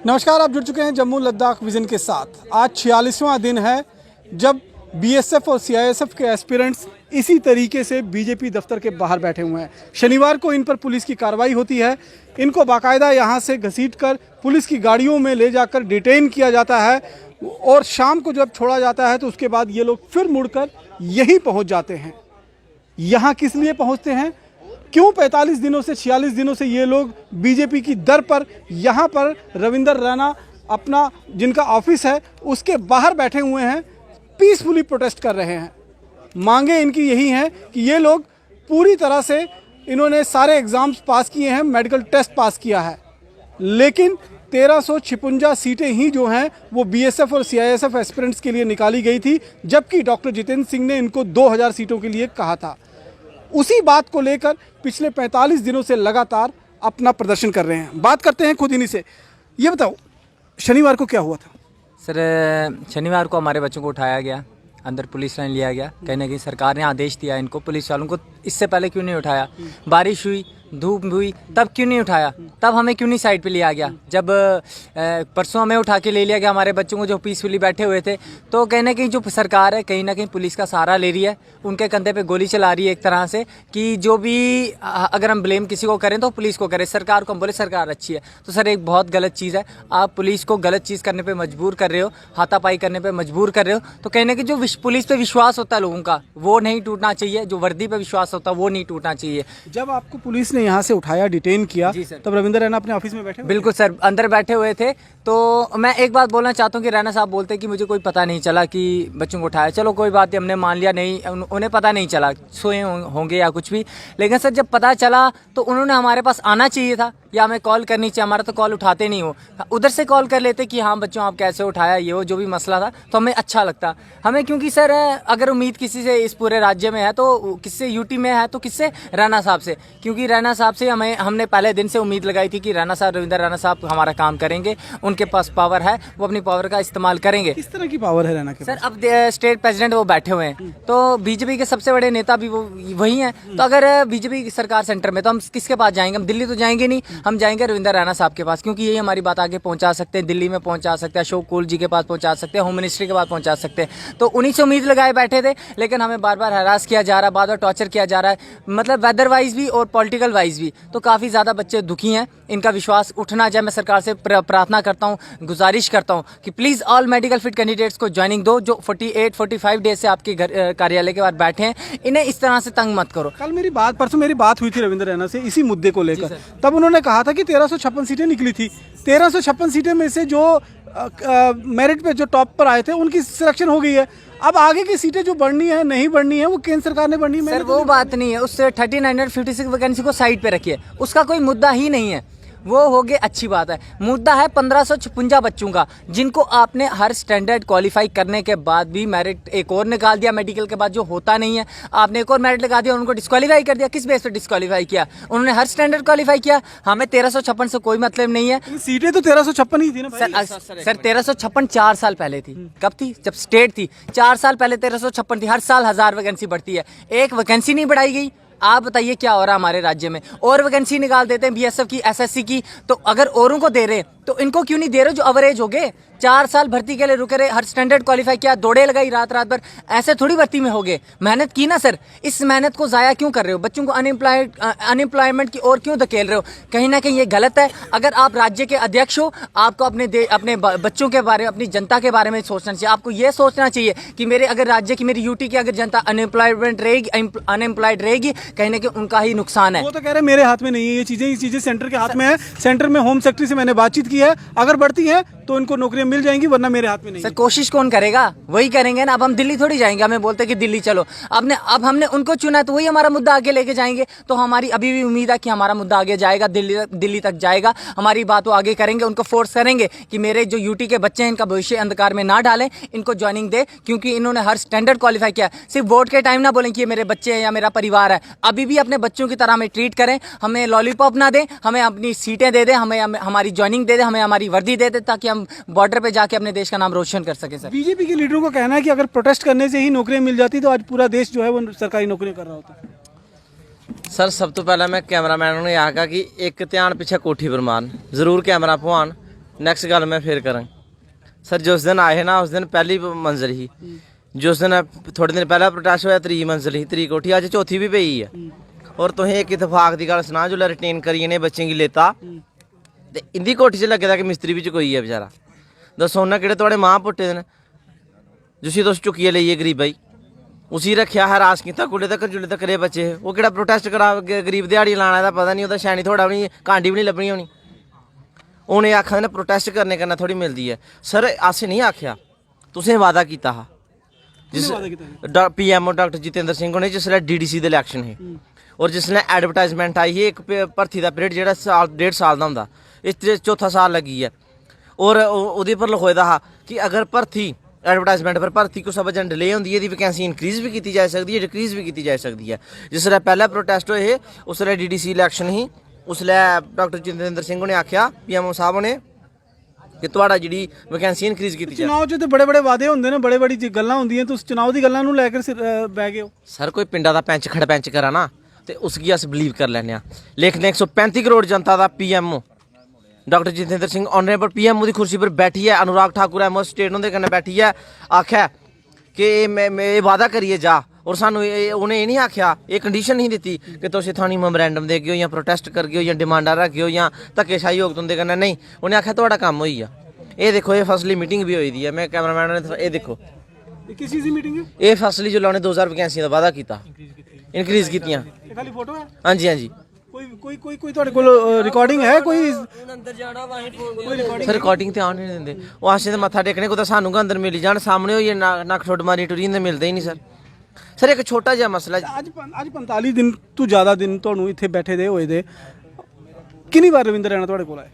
नमस्कार, आप जुड़ चुके हैं जम्मू लद्दाख विजन के साथ। आज 46वां दिन है जब बीएसएफ और सीआईएसएफ के एस्पिरेंट्स इसी तरीके से बीजेपी दफ्तर के बाहर बैठे हुए हैं। शनिवार को इन पर पुलिस की कार्रवाई होती है। इनको बाकायदा यहाँ से घसीटकर पुलिस की गाड़ियों में ले जाकर डिटेन किया जाता है और शाम को जब छोड़ा जाता है तो उसके बाद ये लोग फिर मुड़कर यहीं पहुँच जाते हैं। यहाँ किस लिए पहुँचते हैं, क्यों 45 दिनों से 46 दिनों से ये लोग बीजेपी की दर पर यहाँ पर रविंदर रैना अपना जिनका ऑफिस है उसके बाहर बैठे हुए हैं, पीसफुली प्रोटेस्ट कर रहे हैं। मांगे इनकी यही हैं कि ये लोग पूरी तरह से इन्होंने सारे एग्ज़ाम्स पास किए हैं, मेडिकल टेस्ट पास किया है, लेकिन 1356 सीटें ही जो हैं वो बीएसएफ और सीआईएसएफ एस्पिरेंट्स के लिए निकाली गई थी, जबकि डॉक्टर जितेंद्र सिंह ने इनको 2000 सीटों के लिए कहा था। उसी बात को लेकर पिछले 45 दिनों से लगातार अपना प्रदर्शन कर रहे हैं। बात करते हैं खुद इन्हीं से। ये बताओ, शनिवार को क्या हुआ था? सर, शनिवार को हमारे बच्चों को उठाया गया, अंदर पुलिस लाइन लिया गया। कहीं ना कहीं सरकार ने आदेश दिया इनको, पुलिस वालों को, इससे पहले क्यों नहीं उठाया? बारिश हुई, धूप हुई, तब क्यों नहीं उठाया? तब हमें क्यों नहीं साइड पे लिया गया? जब परसों हमें उठा के ले लिया गया हमारे बच्चों को जो पीसफुली बैठे हुए थे, तो कहीं ना कहीं जो सरकार है कहीं ना कहीं पुलिस का सहारा ले रही है, उनके कंधे पे गोली चला रही है एक तरह से कि जो भी अगर हम ब्लेम किसी को करें तो पुलिस को करें, सरकार को हम बोले सरकार अच्छी है। तो सर एक बहुत गलत चीज़ है, आप पुलिस को गलत चीज़ करने पर मजबूर कर रहे हो, हाथापाई करने पर मजबूर कर रहे हो। तो कहीं ना कहीं जो पुलिस पे विश्वास होता है लोगों का वो नहीं टूटना चाहिए, जो वर्दी पे विश्वास होता है वो नहीं टूटना चाहिए। जब आपको पुलिस ने यहाँ से उठाया, डिटेन किया, तब रविंदर रैना अपने ऑफिस में बैठे? बिल्कुल सर, अंदर बैठे हुए थे। तो मैं एक बात बोलना चाहता हूँ कि रैना साहब बोलते कि मुझे कोई पता नहीं चला कि बच्चों को उठाया। चलो कोई बात नहीं, हमने मान लिया, नहीं उन्हें पता नहीं चला, सोए होंगे या कुछ भी। लेकिन सर जब पता चला तो उन्होंने हमारे पास आना चाहिए था या हमें कॉल करनी चाहिए। हमारा तो कॉल उठाते नहीं हो, उधर से कॉल कर लेते कि हाँ बच्चों आप कैसे उठाया, ये वो जो भी मसला था, तो हमें अच्छा लगता हमें। क्योंकि सर अगर उम्मीद किसी से इस पूरे राज्य में है तो किससे, यूटी में है तो किससे? रैना साहब से। क्योंकि रैना साहब से हमने पहले दिन से उम्मीद लगाई थी कि रैना साहब, रविंदर रैना साहब हमारा काम करेंगे, उनके पास पावर है, वो अपनी पावर का इस्तेमाल करेंगे। किस तरह की पावर है रैना के सर? अब स्टेट प्रेसिडेंट वो बैठे हुए हैं, तो बीजेपी के सबसे बड़े नेता भी वो वही हैं। तो अगर बीजेपी की सरकार सेंटर में, तो हम किसके पास जाएंगे? हम दिल्ली तो जाएंगे नहीं, हम जाएंगे रविंदर रैना साहब के पास, क्योंकि यही हमारी बात आगे पहुंचा सकते हैं, दिल्ली में पहुंचा सकते हैं, अशोक कोल जी के पास पहुंचा सकते हैं, होम मिनिस्ट्री के पास पहुंचा सकते हैं। तो उन्हीं से उम्मीद लगाए बैठे थे, लेकिन हमें बार बार हरास किया जा रहा है, बार बार टॉर्चर किया जा रहा है, मतलब वेदर वाइज भी और पॉलिटिकल वाइज भी। तो काफ़ी ज़्यादा बच्चे दुखी हैं, इनका विश्वास उठना जाए। मैं सरकार से प्रार्थना करता हूँ, गुजारिश करता हूँ कि please all medical fit candidates को ज्वाइनिंग दो, जो 48-45 डेज से आपके घर कार्यालय के बाद बैठे हैं, इन्हें इस तरह से तंग मत करो। परसों मेरी बात हुई थी रविंदर रैना से इसी मुद्दे को लेकर। तब उन्होंने कहा था कि 1356 सीटें निकली थी, 1356 सीटें में से जो मेरिट पे जो टॉप पर आए थे उनकी सिलेक्शन हो गई है। अब आगे की सीटें जो बढ़नी है, नहीं बढ़नी है, वो केंद्र सरकार ने बढ़नी है। सर वो बात नहीं है, उस 1356 वैकेंसी को साइड पे रखिए, उसका कोई मुद्दा ही नहीं है, वो हो गए, अच्छी बात है। मुद्दा है 1556 बच्चों का, जिनको आपने हर स्टैंडर्ड क्वालिफाई करने के बाद भी मेरिट एक और निकाल दिया, मेडिकल के बाद जो होता नहीं है, आपने एक और मेरिट लगा दिया, उनको डिस्क्वालीफाई कर दिया। किस बेस पर डिस्क्वालीफाई किया? उन्होंने हर स्टैंडर्ड क्वालिफाई किया। हमें 1356 से कोई मतलब नहीं है। सीटें तो 1356 ही थी ना सर 1356 4 साल पहले थी। कब थी? जब स्टेट थी, 4 साल पहले 1356 थी। हर साल 1000 वैकेंसी बढ़ती है, एक वैकेंसी नहीं बढ़ाई गई। आप बताइए क्या हो रहा है हमारे राज्य में? और वैकेंसी निकाल देते हैं बीएसएफ की, एसएससी की। तो अगर औरों को दे रहे तो इनको क्यों नहीं दे रहे जो अवरेज हो गए? 4 साल भर्ती के लिए रुके रहे, हर स्टैंडर्ड क्वालिफाई किया, दौड़े लगाई रात रात भर, ऐसे थोड़ी भर्ती में हो गए। मेहनत की ना सर, इस मेहनत को जाया क्यों कर रहे हो? बच्चों को अनएम्प्लॉयमेंट की ओर क्यों धकेल रहे हो? कहीं ना कहीं ये गलत है। अगर आप राज्य के अध्यक्ष हो, आपको अपने बच्चों के बारे में, अपनी जनता के बारे में सोचना चाहिए। आपको ये सोचना चाहिए कि मेरे अगर राज्य की, मेरी यूटी की अगर जनता अनएम्प्लॉयड रहेगी, कहीं ना कहीं उनका ही नुकसान है। वो तो कह रहे मेरे हाथ में नहीं है ये चीजें सेंटर के हाथ में है। सेंटर में होम सेक्रेटरी से मैंने बातचीत की है, अगर बढ़ती है तो इनको नौकरियां मिल जाएंगी, वरना मेरे हाथ में नहीं। सर कोशिश कौन करेगा? वही करेंगे ना। अब हम दिल्ली थोड़ी जाएंगे, हमें बोलते कि दिल्ली चलो। अब हमने उनको चुना तो वही हमारा मुद्दा आगे लेके जाएंगे। तो हमारी अभी भी उम्मीद है कि हमारा मुद्दा आगे जाएगा, दिल्ली तक जाएगा, हमारी बात वो आगे करेंगे, उनको फोर्स करेंगे कि मेरे जो यूटी के बच्चे हैं इनका भविष्य अंधकार में ना डालें, इनको ज्वाइनिंग दे, क्योंकि इन्होंने हर स्टैंडर्ड क्वालिफाई किया। सिर्फ वोट के टाइम ना बोलें कि ये मेरे बच्चे हैं या मेरा परिवार है। अभी भी अपने बच्चों की तरह हमें ट्रीट करें, हमें लॉलीपॉप ना दें, हमें अपनी सीटें दे दें, हमें हमारी ज्वाइनिंग दे दें, हमें हमारी वर्दी दे दें, ताकि हम बॉर्डर पे जाके अपने देश का नाम रोशन कर सके। सर बीजेपी के लीडरों का कहना है कि अगर प्रोटेस्ट करने से ही नौकरियां मिल जाती तो आज पूरा देश जो है वो सरकारी नौकरियां कर रहा होता। सर सब तो पहले मैं कैमरामैन ने आखा कि एक ध्यान पिछे कोठी परमान जरूर कैमरा भवान ਨੈਕਸਟ ਗੱਲ ਮੈਂ ਫੇਰ ਕਰਾਂ ਸਰ। ਜਿਸ ਦਿਨ ਆਏ ਨਾ ਉਸ ਦਿਨ ਪਹਿਲੀ ਮੰਜ਼ਿਲ ਸੀ, ਜਿਸ ਦਿਨ ਥੋੜੇ ਦਿਨ ਪਹਿਲਾਂ ਪ੍ਰੋਟੈਸਟ ਹੋਇਆ 3 ਮੰਜ਼ਿਲ ਸੀ, 3 ਕੋਠੀ, ਅੱਜ ਚੌਥੀ ਵੀ ਪਈ ਹੈ। ਔਰ ਤੁਸੀਂ ਇੱਕ ਇਤਫਾਕ ਦੀ ਗੱਲ ਸੁਣਾ, ਜੋ ਰਿਟੇਨ करिए ने बच्चे की लेता ते इंदी कोठी च लगे दा कि मिस्त्री भी कोई है बेचारा। दसो उन्हें किहड़े तुहाडे मां पुट्टे दे ने जिसी तुस चुक्किए लेइए गरीबा ही उसी रखिया हरास किया कुड़े तक जुड़े तक करे बच्चे। वो किहड़ा प्रोटेस्ट करा गरीब दिहाड़ी लाना दा पता नहीं, ओह्दा शैनी थोड़ा भी नहीं, कांडी भी नहीं लभनी होनी। उन्हें आखा ने प्रोटेस्ट करने करना थोड़ी मिलती है सर। अस नहीं आख्या, तुसें वादा किया हा जिस PMO डॉक्टर जितेंद्र सिंह ने जिसलै DDC दे इलैक्शन है और जिसलै एडवरटाइजमेंट आई ही एक भर्थी का पीरियड जो साल 1.5 साल का होंदा, इस चौथा साल लगी है। और उहदे पर लिखोए दा हा कि अगर भर्थी एडवरटाइजमेंट पर भर्थी कुछ वजह डिले होंदी है, वैकेंसी इनक्रीज भी की जा सकती है, डिक्रीज भी की जा सकती है। जिसलै पहला प्रोटेस्ट होए उसलै DDC इलैक्शन ही, उसलै डॉक्टर जितेंद्र सिंह ने आख्या PMO साहब ने कि ਤੁਹਾਡਾ ਜਿਹੜੀ ਵੈਕੈਂਸੀ ਇਨਕਰੀਜ਼ ਕੀਤੀ ਜਾਏ। ਚੁਣਾव 'ਚ ਤੇ ਬੜੇ ਵਾਅਦੇ ਹੁੰਦੇ ਨੇ, ਬੜੀ ਗੱਲਾਂ ਹੁੰਦੀਆਂ, ਤੁਸੀਂ ਚੁਣਾव ਦੀ ਗੱਲਾਂ ਨੂੰ ਲੈ ਕੇ ਬਹਿ ਗਏ ਹੋ। सर कोई पिंडा का पैंच खड़ पैंच करा ना तो उसकी अस बिलीव कर लैने, लेकिन 135 करोड़ जनता का PMO doctor Jitendra Singh honourable PMO की कुर्सी पर बैठी है, अनुराग ठाकुर MO स्टेट उन्हें कन्नै बैठी है, आख्या कि मैं वादा करिए जा। और सानू उन्हें ये नहीं आख्या, ये कंडीशन नहीं दी कि तुम इत्थों मैमोरेंडम देगे हो या प्रोटेस्ट करगे हो या डिमांडा रखगे हो या धक्केशाही होग तुंदे कन्नै, नहीं। उन्हें आख्या तुहाडा कम्म होई आ। ये देखो ये फसली मीटिंग भी होई दी है, मैं कैमरामैन ने ये देखो किस चीज़ की मीटिंग है? ये फसली जो उन्हें 2000 वैकेंसियां का वादा किया, इनक्रीज कीतियां। ਇਹ ਖਾਲੀ ਫੋਟੋ ਹੈ? हाँ जी हाँ जी ਕੋਈ ਤੁਹਾਡੇ ਕੋਲ ਰਿਕਾਰਡਿੰਗ ਹੈ ਕੋਈ? सर रिकॉर्डिंग तो आने नहीं देंगे, वो आशे तो मत्था टेकने को सानू अंदर मिली जान, सामने होइए नक ठुड मारी टुरी तो मिलते ही नहीं सर। सर एक छोटा जिहा मसला ਅੱਜ 45 ਦਿਨ ਤੋਂ ਜ਼ਿਆਦਾ ਦਿਨ ਤੁਹਾਨੂੰ ਇੱਥੇ ਬੈਠੇ ਦੇ ਹੋਏ ਦੇ, ਕਿੰਨੀ ਵਾਰ ਰਵਿੰਦਰ ਰੈਣਾ ਤੁਹਾਡੇ ਕੋਲ ਆਏ?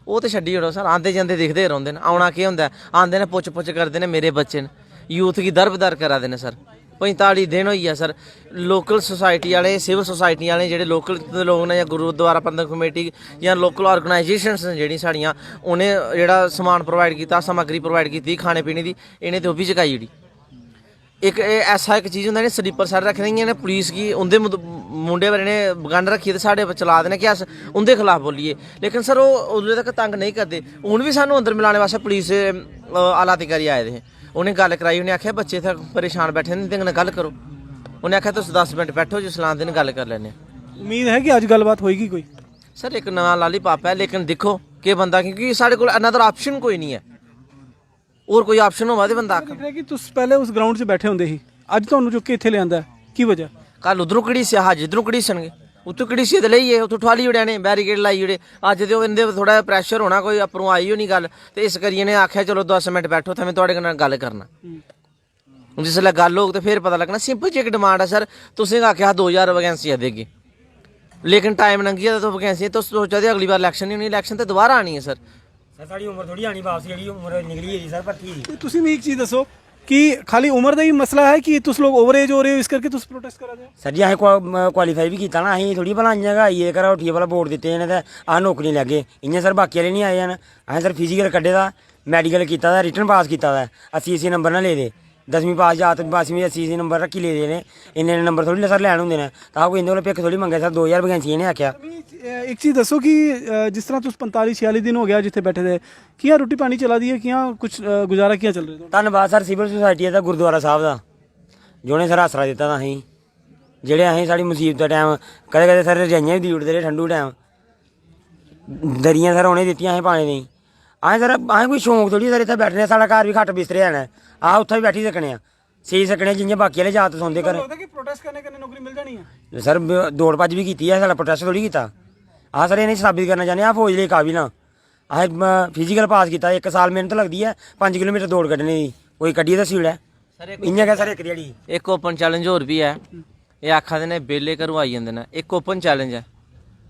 ਉਹ ਤੇ ਛੱਡੀ ਹੜੋ ਸਰ, ਆਂਦੇ ਜਾਂਦੇ ਦਿਖਦੇ ਰਹਿੰਦੇ ਨੇ। ਆਉਣਾ ਕੀ ਹੁੰਦਾ, ਆਂਦੇ ਨੇ ਪੁੱਛ ਪੁੱਛ ਕਰਦੇ ਨੇ ਮੇਰੇ ਬੱਚੇ ਨੇ, ਯੂਥ ਕੀ ਦਰਬਦਰ ਕਰਾ ਦੇ ਨੇ ਸਰ। 45 दिन होई है सर। लोकल सोसाइटी वाले सिविल सोसाइटी वाले ਜਿਹੜੇ लोकल लोग ने ਜਾਂ ਗੁਰਦੁਆਰਾ ਪ੍ਰਬੰਧਕ ਕਮੇਟੀ ਜਾਂ ਲੋਕਲ ਆਰਗੇਨਾਈਜੇਸ਼ਨਸ ਨੇ ਜਿਹੜੀ ਸਾਡੀਆਂ, ਉਹਨੇ ਜਿਹੜਾ ਸਮਾਨ ਪ੍ਰੋਵਾਈਡ ਕੀਤਾ, ਸਮੱਗਰੀ ਪ੍ਰੋਵਾਈਡ ਕੀਤੀ ਖਾਣੇ ਪੀਣੇ ਦੀ, ਇਹਨੇ ਤੇ ਉਹ ਵੀ ਚੁਕਾਈ ਜਿਹੜੀ। ਇੱਕ ਐਸਾ ਇੱਕ ਚੀਜ਼ ਹੁੰਦਾ ਨੇ ਸਲੀਪਰ ਸੈੱਟ ਰੱਖ ਰਹੀਆਂ ਨੇ ਪੁਲਿਸ ਕੀ, ਉਹਦੇ ਮੁੰਡੇ ਬਾਰੇ ਨੇ ਗੰਢ ਰੱਖੀ ਤੇ ਸਾਡੇ ਚਲਾ ਦੇਣੇ ਕਿ ਅਸ ਉਹਦੇ ਖਿਲਾਫ ਬੋਲੀਏ, ਲੇਕਿਨ ਸਰ ਉਹ ਉਦੋਂ ਤੱਕ ਤੰਗ ਨਹੀਂ ਕਰਦੇ। ਹੁਣ ਵੀ ਸਾਨੂੰ ਅੰਦਰ ਮਿਲਾਣੇ ਵਾਸਤੇ ਪੁਲਿਸ ਆਲਾ ਅਧਿਕਾਰੀ ਆਏ ਦੇ, उन्हें गल कराई, उन्हें आख्या बच्चे इत्थै परेशान बैठे ने, ते गल करो। उन्हें आख्या तुस 10 मिनट बैठो जिस लान दिन गल कर लैने। उम्मीद है कि अज गलबात होएगी कोई? सर एक नवा लालीपाप है, लेकिन देखो कि बंदा, क्योंकि साढ़े कोल अनदर ऑप्शन कोई नहीं है, और कोई ऑप्शन होवा ते बंदा आख कि तुस पहले उस ग्राउंड 'ਚ बैठे ਹੁੰਦੇ ਸੀ, ਅੱਜ ਤੁਹਾਨੂੰ ਚੁੱਕ ਕੇ ਇੱਥੇ ਲਿਆਂਦਾ, ਕੀ ਵਜ੍ਹਾ? कल उधरों घड़ीसिया अज इधरों घड़ीसणगे, उत्थों घड़ीसिए ते लईए, उत्थों ठुआली उड़े ने बैरीकेड लाई उड़े। अज ते इहदे थोड़ा प्रैशर होना, कोई अपरों आई होनी गल, ते इस करियै ने आख्या चलो 10 मिनट बैठो ते मैं तुहाडे कन्नै गल करना। जिसलै गल होग तो फिर पता लगना। सिंपल जी एक डिमांड है सर, तुसें आख्या 2000 वैकेंसियां देगे, लेकिन टाइम लंघी गेआ तो वैकेंसियां तुस सोचा दे अगली बार इलैक्शन नहीं होनी, इलैक्शन ते दोबारा आनी है सर। सर साड़ी उम्र थोड़ी आनी वापस, जेह्ड़ी उम्र निकली है जी सर भर्ती दी। ਤੇ ਤੁਸੀਂ ਮੈਨੂੰ ਇੱਕ ਚੀਜ਼ ਦੱਸੋ कि खाली उम्र का ही मसला है कि तुस लोग ओवर एज हो रहे हो इस करके तुस प्रोटेस्ट करा दे? सर जी असें क्वालीफाई भी कीता ना, असें थोड़ी भला इ'यां गै आइए घरा उट्ठियै भला वोट दित्ते ने ते अस नौकरी लैगे, इ'यां सर बाकी आह्ले नहीं आए न। असें सर फिजिकल कड्ढे दा, मैडिकल कीता दा, रिटन पास कीता दा, 80 नंबर ना ले दे, 10वीं पास जात 12वीं 80 नंबर रक्खी ले दे ने, इन्ने नंबर थोड़ी सर लैन होंदे ने, तां कोई इंदे कोल भिक्ख थोड़ी मंगे सर। 2000 वैकेंसी इ'नें आखेआ। एक चीज़ दसो कि जिस तरह तुस 45-46 दिन हो गया जिथे बैठे थे, कियां रोटी पानी चला दी है, कियां कुछ गुजारा कियां चल रहा है? धन्नवाद सर सिविल सोसाइटी दा, गुरुद्वारा साहब दा, जिन्हें सर आसरा दित्ता दा असें, जेह्ड़े असें साढ़ी मुसीबत दा टाइम कदें कदें सर रजाइयां भी देई ओड़दे रेह् ठंडू टाइम, दरियां सर उ'नें दित्तियां असें पाने ताईं। असें सर असें कोई शौक थोड़ी सर इत्थै बैठने, साढ़ा घर भी खट्ट बिस्तरे हैन, अस उत्थै बी बैठी सकने आं, सेई सकने आं जि'यां बाकी आह्ले जात सौंदे घर। लगदा कि प्रोटेस्ट करने कन्नै नौकरी मिल जानी है? सर दौड़ भज्ज भी कीती है, साढ़ा प्रोटेस्ट थोड़ी कीता। अस सर इ'नें साबित करना चाह्न्ने आं फौज लेई काबिल आं। असें फिजिकल पास कीता, 1 साल मेहनत लगदी है 5 किलोमीटर दौड़ कड्ढने दी, कोई कड्ढियै दस्सी ओड़ै इ'यां गै सर एक ध्याड़ी। एक ओपन चैलेंज होर भी है, ये आखा दे ने बेले घरों आई जंदे ने, एक ओपन चैलेंज है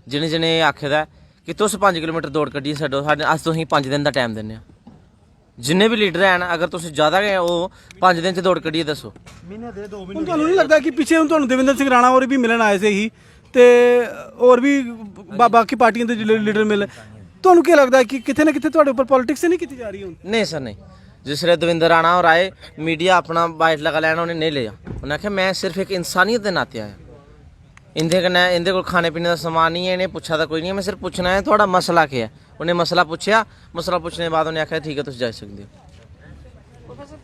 जिन्हें जिन्हें आखे दा कि तुस 5 किलोमीटर दौड़ कड्ढियै छड्डो, अस तुसेंगी 5 दिन का टाइम दिन्ने आं। जिन्ने भी लीडर हैं अगर तुस ज़्यादा गै ओह् 5 दिन च दौड़ कड्ढियै दस्सो। ਹੁਣ ਤੁਹਾਨੂੰ ਨਹੀਂ ਲੱਗਦਾ ਕਿ ਪਿੱਛੇ ਹੁਣ ਤੁਹਾਨੂੰ ਦੇਵਿੰਦਰ ਸਿੰਘ ਰਾਣਾ ਹੋਰ ਵੀ ਮਿਲਣ ਆਏ ਸੀ ਹੀ ਤੇ ਹੋਰ ਵੀ ਬਾਕੀ ਪਾਰਟੀਆਂ ਦੇ ਲੀਡਰ ਮਿਲੇ, ਤੁਹਾਨੂੰ ਕੀ ਲੱਗਦਾ ਕਿ ਕਿਤੇ ਨਾ ਕਿਤੇ ਤੁਹਾਡੇ ਉੱਪਰ ਪੋਲਿਟਿਕਸ ਨਹੀਂ ਕੀਤੀ ਜਾ ਰਹੀ ਹੁਣ? नहीं सर नहीं, जिसले दविंदर राणा और आए मीडिया अपना बाइट लगा लैना उन्हें नहीं लिया, उन्हें आख्या मैं सिर्फ एक इंसानियत के नाते आया, इंदे कन्नै इंदे कोल खाने पीने का समान नहीं है, इन्हें पूछा था कोई नहीं है। मैं सिर्फ पूछना है थोड़ा मसला क्या है। उन्हें मसला पूछा, मसला पूछने के बाद उन्हें आखिया ठीक है तुम जा सकते हो।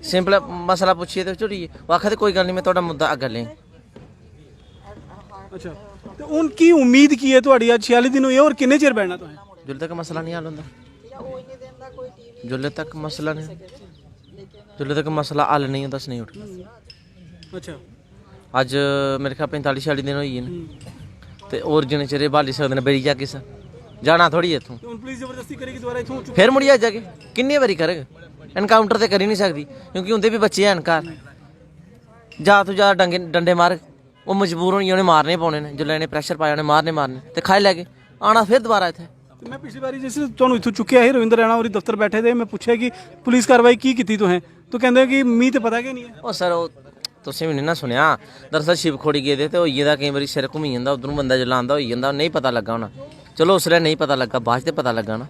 सिंपल मसला पूछिए तो चलिए, वो आखिया कोई गल नहीं मैं थोड़ा मुद्दा अगर लें। अच्छा, तो उनकी उम्मीद की है ਤੁਹਾਡੀ ਅੱਜ 46 दिन हुए और किन्ने चिर बैठना तो है जुल्ले तक मसला नहीं हल होंदा, जुल्ले तक मसला नहीं, जुल्ले तक मसला हल नहीं होंदा नहीं उठना। अच्छा, अज मेरे ख्याल 45-46 दिन होई ने ते और जिन्ने चिर बाली सकदे ने बेरी जा किस जाना थोड़ी इत्थों। तो पुलिस जबरदस्ती करेगी दोबारा इथों फिर मुड़िया जाके किन्नी बारी करग, एनकाउंटर तो कर ही नहीं सकती क्योंकि उनके भी बच्चे हैं घर। जा तू जा डंडे मार, वो मजबूर होनी उन्हें मारने पौने ने, जिसले इन्हें प्रैशर पाया उन्हें मारने ते खाई लैगे आना फिर दोबारा इत्थे। मैं पिछली बारी जैसे ਤੁਹਾਨੂੰ इथों चुक्या है रविंद्र रैना और दफ्तर बैठे थे, मैं पूछा कि पुलिस कार्रवाई की तो है, तो कहते कि मी तो पता कि नहीं है। ਉਹ ਸਰ ਉਹ ਤੁਸੀਂ ਵੀ ਨਹੀਂ ਨਾ ਸੁਣਿਆ, ਦਰਅਸਲ ਸ਼ਿਵਖੋੜੀ ਗਏ ਤੇ ਹੋਈ ਇਹਦਾ ਕਈ ਵਾਰੀ ਸਿਰ ਘੁੰਮੀ ਜਾਂਦਾ, ਉਧਰੋਂ ਬੰਦਾ ਜਲਾ ਆਂਦਾ ਹੋਈ ਜਾਂਦਾ, ਨਹੀਂ ਪਤਾ ਲੱਗਾ ਹੋਣਾ। ਚਲੋ ਉਸਲੇ ਨਹੀਂ ਪਤਾ ਲੱਗਾ, ਬਾਅਦ ਤੇ ਪਤਾ ਲੱਗਾ ਨਾ।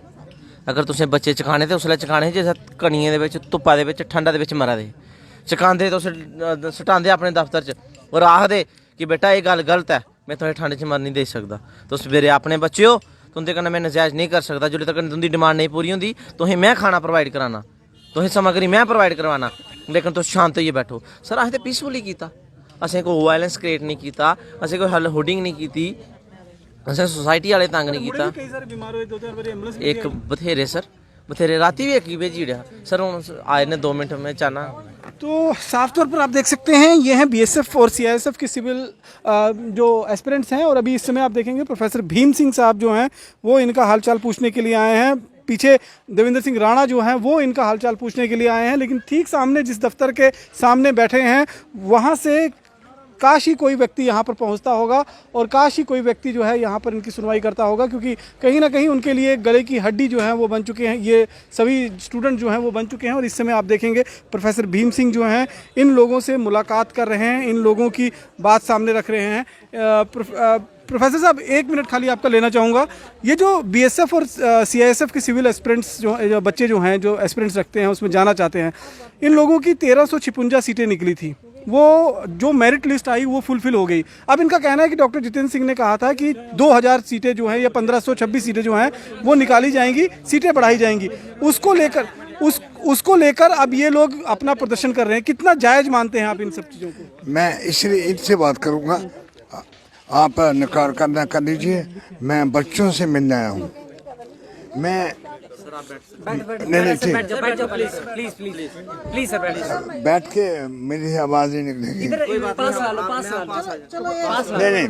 ਅਗਰ ਤੁਸੀਂ ਬੱਚੇ ਚਕਾਣੇ ਤੇ ਉਸਲੇ ਚਕਾਣੇ ਜੇ ਕਣੀਆਂ ਦੇ ਵਿੱਚ ਧੁੱਪਾਂ ਦੇ ਵਿੱਚ ਠੰਡਾ ਦੇ ਵਿੱਚ ਮਰਾ ਦੇ ਚਕਾਉਂਦੇ तो ਸਟਾਉਂਦੇ ਆਪਣੇ ਦਫ਼ਤਰ 'ਚ ਔਰ ਆਖਦੇ कि बेटा ये गल गलत है, मैं तुम्हें ठंड च मर नहीं दे सकता, तुम मेरे अपने बच्चे हो, तुंदे कन्नै मैं नजायज़ नहीं कर सकता। जिसले तक तुंदी डिमांड नहीं पूरी होंदी तुसें मैं खाना प्रोवाइड कराना, तुसें समग्री मैं प्रोवाइड करवाना, लेकिन तुम शांत होइए बैठो। सर असें तो पीसफुली कीता, असें कोई वायलेंस क्रिएट नहीं कीता, असें कोई हल होर्डिंग नहीं की, असें सोसाइटी वाले तंग नहीं कीता। कई सारे बीमार हुए, 2-4 बारी एम्बुलेंस एक बथेरे सर बथेरे राती भी एक ही भेजी उड़िया सर, हूँ आए ने 2 मिनट में चाहना। तो साफ तौर पर आप देख सकते हैं ये हैं बीएसएफ और सीआईएसएफ के सिविल जो एस्पिरेंट्स हैं। और अभी इस समय आप देखेंगे प्रोफेसर भीम सिंह साहब जो हैं वो इनका हालचाल पूछने के लिए आए हैं। पीछे देवेंद्र सिंह राणा जो हैं वो इनका हालचाल पूछने के लिए आए हैं, लेकिन ठीक सामने जिस दफ्तर के सामने बैठे हैं वहाँ से काश ही कोई व्यक्ति यहाँ पर पहुँचता होगा और काश ही कोई व्यक्ति जो है यहाँ पर इनकी सुनवाई करता होगा, क्योंकि कहीं ना कहीं उनके लिए गले की हड्डी जो है वो बन चुके हैं, ये सभी स्टूडेंट जो हैं वो बन चुके हैं। और इस समय आप देखेंगे प्रोफेसर भीम सिंह जो हैं इन लोगों से मुलाकात कर रहे हैं, इन लोगों की बात सामने रख रहे हैं। प्रोफेसर साहब 1 मिनट खाली आपका लेना चाहूँगा। ये जो बीएसएफ और सीआईएसएफ के सिविल एस्पिरेंट्स जो बच्चे जो हैं जो एस्पिरेंट्स रखते हैं उसमें जाना चाहते हैं, इन लोगों की 1356 सीटें निकली थी, वो जो मेरिट लिस्ट आई वो फुलफिल हो गई। अब इनका कहना है कि डॉक्टर जितेंद्र सिंह ने कहा था कि 2000 सीटें जो हैं या 1526 सीटें जो हैं वो निकाली जाएंगी, सीटें बढ़ाई जाएंगी। उसको लेकर अब ये लोग अपना प्रदर्शन कर रहे हैं। कितना जायज़ मानते हैं आप इन सब चीज़ों को? मैं इसलिए इनसे बात करूंगा, आप नकार करना कर लीजिए। मैं बच्चों से मिलने आया हूँ। मैं नहीं ठीक प्लीज सर बैठ के मेरी आवाज़ नहीं निकलेगी। नहीं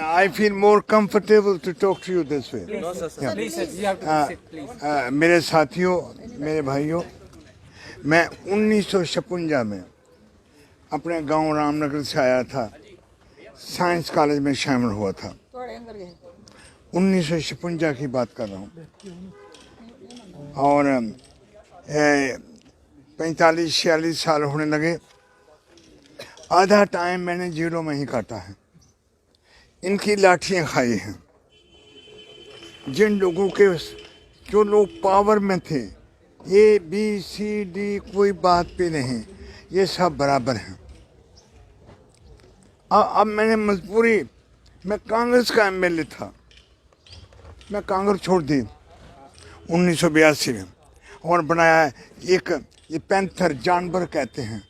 I feel more comfortable to talk to you this way. मेरे साथियों, मेरे भाइयों, मैं 1956 में अपने गांव रामनगर से आया था, साइंस कॉलेज में शामिल हुआ था। 1956 की बात कर रहा हूँ। और 45-46 साल होने लगे। आधा टाइम मैंने जीरो में ही काटा है। इनकी लाठियाँ खाई हैं। जिन लोगों के जो लोग पावर में थे, ABCD कोई बात भी नहीं, ये सब बराबर हैं। अब मैंने मजबूरी, मैं कांग्रेस का MLA था, मैं कांग्रेस छोड़ दी 1982 में और बनाया एक ये पैंथर, जानवर कहते हैं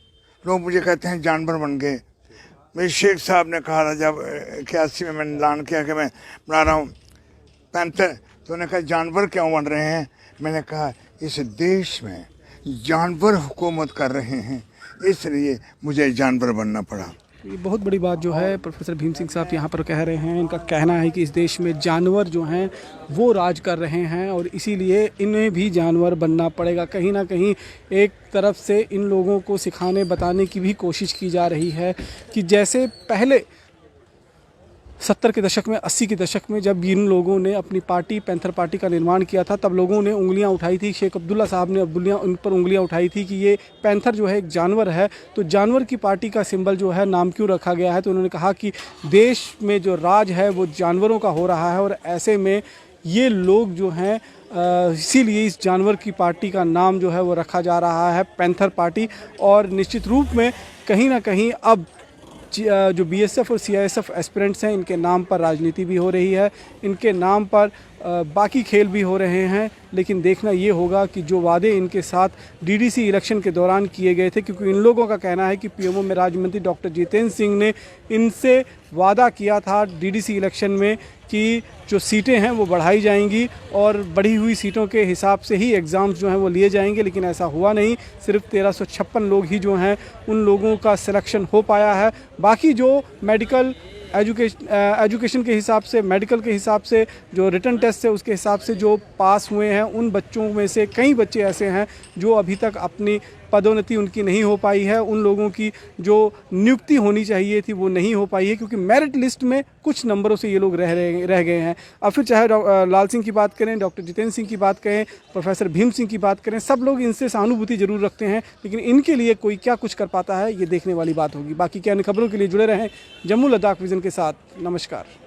लोग, मुझे कहते हैं जानवर बन गए। मेरे शेख साहब ने कहा था जब 81 में मैंने ऐलान किया कि मैं बना रहा हूँ पैंथर, तो उन्होंने कहा जानवर क्यों बन रहे हैं? मैंने कहा इस देश में जानवर हुकूमत कर रहे हैं, इसलिए मुझे जानवर बनना पड़ा। ये बहुत बड़ी बात जो है प्रोफेसर भीम सिंह साहब यहाँ पर कह रहे हैं। इनका कहना है कि इस देश में जानवर जो हैं वो राज कर रहे हैं और इसीलिए इन्हें भी जानवर बनना पड़ेगा। कहीं ना कहीं एक तरफ से इन लोगों को सिखाने बताने की भी कोशिश की जा रही है कि जैसे पहले 70 के दशक में, 80 के दशक में जब इन लोगों ने अपनी पार्टी पैंथर पार्टी का निर्माण किया था, तब लोगों ने उंगलियां उठाई थी, शेख अब्दुल्ला साहब ने उन पर उंगलियां उठाई थी कि ये पैंथर जो है एक जानवर है, तो जानवर की पार्टी का सिंबल जो है नाम क्यों रखा गया है? तो उन्होंने कहा कि देश में जो राज है वो जानवरों का हो रहा है और ऐसे में ये लोग जो हैं इसीलिए इस जानवर की पार्टी का नाम जो है वो रखा जा रहा है पैंथर पार्टी। और निश्चित रूप में कहीं ना कहीं अब जो बीएसएफ और सीआईएसएफ एस्पिरेंट्स हैं इनके नाम पर राजनीति भी हो रही है, इनके नाम पर बाकी खेल भी हो रहे हैं। लेकिन देखना ये होगा कि जो वादे इनके साथ डीडीसी इलेक्शन के दौरान किए गए थे, क्योंकि इन लोगों का कहना है कि पीएमओ में राज्य मंत्री डॉक्टर जितेंद्र सिंह ने इनसे वादा किया था डीडीसी इलेक्शन में कि जो सीटें हैं वो बढ़ाई जाएंगी और बढ़ी हुई सीटों के हिसाब से ही एग्ज़ाम्स जो हैं वो लिए जाएंगे, लेकिन ऐसा हुआ नहीं। सिर्फ 1356 लोग ही जो हैं उन लोगों का सिलेक्शन हो पाया है। बाकी जो मेडिकल एजुकेशन के हिसाब से, मेडिकल के हिसाब से, जो रिटन टेस्ट है उसके हिसाब से जो पास हुए हैं, उन बच्चों में से कई बच्चे ऐसे हैं जो अभी तक अपनी पदोन्नति उनकी नहीं हो पाई है। उन लोगों की जो नियुक्ति होनी चाहिए थी वो नहीं हो पाई है, क्योंकि मेरिट लिस्ट में कुछ नंबरों से ये लोग रह गए हैं। अब फिर चाहे लाल सिंह की बात करें, डॉक्टर जितेंद्र सिंह की बात करें, प्रोफेसर भीम सिंह की बात करें, सब लोग इनसे सहानुभूति जरूर रखते हैं, लेकिन इनके लिए कोई क्या कुछ कर पाता है ये देखने वाली बात होगी। बाकी क्या अन्य खबरों के लिए जुड़े रहें जम्मू लद्दाख विजन के साथ। नमस्कार।